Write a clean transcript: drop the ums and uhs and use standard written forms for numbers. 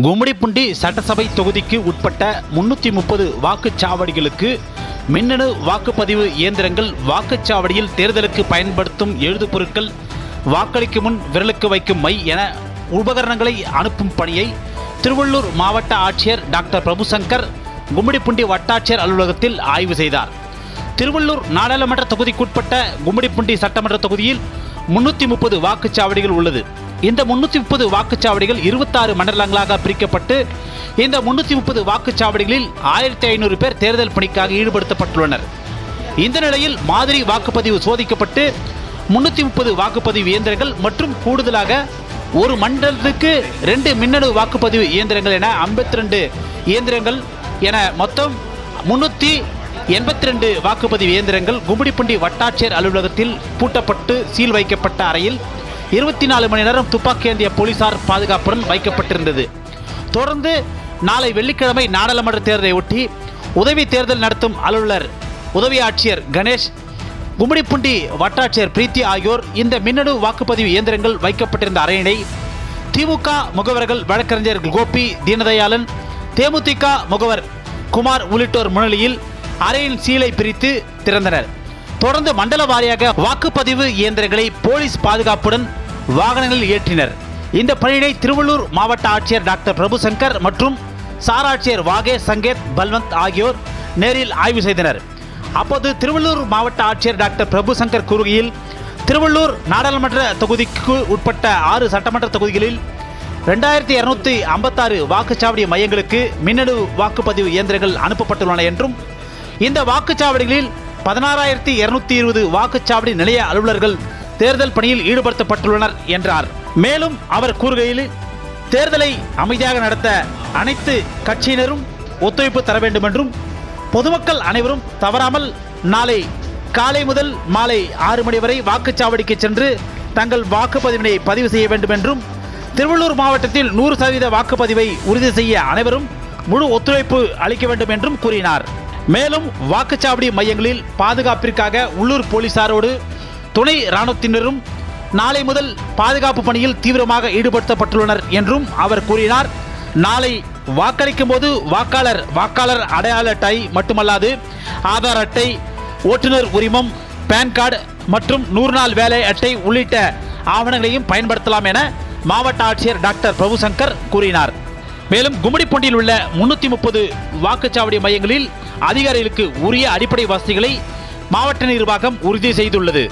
கும்மிடிப்பூண்டி சட்டசபை தொகுதிக்கு உட்பட்ட 330 வாக்குச்சாவடிகளுக்கு மின்னணு வாக்குப்பதிவு இயந்திரங்கள், வாக்குச்சாவடியில் தேர்தலுக்கு பயன்படுத்தும் எழுதுபொருட்கள், வாக்களிக்கும் முன் விரலுக்கு வைக்கும் மை என உபகரணங்களை அனுப்பும் பணியை திருவள்ளூர் மாவட்ட ஆட்சியர் டாக்டர் பிரபுசங்கர் கும்மிடிப்பூண்டி வட்டாட்சியர் அலுவலகத்தில் ஆய்வு செய்தார். திருவள்ளூர் நாடாளுமன்ற தொகுதிக்குட்பட்ட கும்மிடிப்பூண்டி சட்டமன்ற தொகுதியில் 330 வாக்குச்சாவடிகள் உள்ளது. இந்த 330 வாக்குச்சாவடிகள் 26 மண்டலங்களாக பிரிக்கப்பட்டு இந்த 330 வாக்குச்சாவடிகளில் 1500 பேர் தேர்தல் பணிக்காக ஈடுபடுத்தப்பட்டுள்ளனர். இந்த நிலையில் மாதிரி வாக்குப்பதிவு சோதிக்கப்பட்டு 330 வாக்குப்பதிவு இயந்திரங்கள் மற்றும் கூடுதலாக ஒரு மண்டலத்துக்கு 2 மின்னணு வாக்குப்பதிவு இயந்திரங்கள் என 52 இயந்திரங்கள் என மொத்தம் 382 வாக்குப்பதிவு இயந்திரங்கள் கும்மிடிப்பூண்டி வட்டாட்சியர் அலுவலகத்தில் பூட்டப்பட்டு சீல் வைக்கப்பட்ட அறையில் 24 மணி நேரம் துப்பாக்கி ஏந்திய போலீசார் பாதுகாப்புடன் வைக்கப்பட்டிருந்தது. தொடர்ந்து நாளை வெள்ளிக்கிழமை நாடாளுமன்ற தேர்தலை ஒட்டி உதவி தேர்தல் நடத்தும் அலுவலர் உதவி ஆட்சியர் கணேஷ், கும்மிடிப்பூண்டி வட்டாட்சியர் பிரீத்தி ஆகியோர் இந்த மின்னணு வாக்குப்பதிவு இயந்திரங்கள் வைக்கப்பட்டிருந்த அறையினை திமுக முகவர்கள் வழக்கறிஞர் கோபி, தீனதயாளன், தேமுதிக முகவர் குமார் உள்ளிட்டோர் முன்னிலையில் அறையின் சீலை பிரித்து திறந்தனர். தொடர்ந்து மண்டல வாரியாக வாக்குப்பதிவு இயந்திரங்களை போலீஸ் பாதுகாப்புடன் வாகனங்களில் ஏற்றினர். இந்த பணியினை திருவள்ளூர் மாவட்ட ஆட்சியர் டாக்டர் பிரபுசங்கர் மற்றும் சார் ஆட்சியர் வாகேஷ், சங்கேத், பல்வந்த் ஆகியோர் நேரில் ஆய்வு செய்தனர். அப்போது திருவள்ளூர் மாவட்ட ஆட்சியர் டாக்டர் பிரபுசங்கர் கூறுகையில், திருவள்ளூர் நாடாளுமன்ற தொகுதிக்கு உட்பட்ட 6 சட்டமன்ற தொகுதிகளில் 2256 வாக்குச்சாவடி மையங்களுக்கு மின்னணு வாக்குப்பதிவு இயந்திரங்கள் அனுப்பப்பட்டுள்ளன என்றும், இந்த வாக்குச்சாவடிகளில் 16220 வாக்குச்சாவடி நிலைய அலுவலர்கள் தேர்தல் பணியில் ஈடுபடுத்தப்பட்டுள்ளனர் என்றார். மேலும் அவர் கூறுகையில், தேர்தலை அமைதியாக நடத்த அனைத்து கட்சியினரும் ஒத்துழைப்பு தர வேண்டும் என்றும், பொதுமக்கள் அனைவரும் தவறாமல் நாளை காலை முதல் மாலை 6 மணி வரை வாக்குச்சாவடிக்கு சென்று தங்கள் வாக்குப்பதிவினை பதிவு செய்ய வேண்டும் என்றும், திருவள்ளூர் மாவட்டத்தில் 100% வாக்குப்பதிவை உறுதி செய்ய அனைவரும் முழு ஒத்துழைப்பு அளிக்க வேண்டும் என்றும் கூறினார். மேலும் வாக்குச்சாவடி மையங்களில் பாதுகாப்பிற்காக உள்ளூர் போலீசாரோடு துணை இராணுவத்தினரும் நாளை முதல் பாதுகாப்பு பணியில் தீவிரமாக ஈடுபடுத்தப்பட்டுள்ளனர் என்றும் அவர் கூறினார். நாளை வாக்களிக்கும் போது வாக்காளர் அடையாள அட்டை மட்டுமல்லாது ஆதார் அட்டை, ஓட்டுநர் உரிமம், பேன் கார்டு மற்றும் 100 நாள் வேலை அட்டை உள்ளிட்ட ஆவணங்களையும் பயன்படுத்தலாம் என மாவட்ட ஆட்சியர் டாக்டர் பிரபுசங்கர் கூறினார். மேலும் கும்மிடிப்பூண்டியில் உள்ள 330 வாக்குச்சாவடி மையங்களில் அதிகாரிகளுக்கு உரிய அடிப்படை வசதிகளை மாவட்ட நிர்வாகம் உறுதி செய்துள்ளது.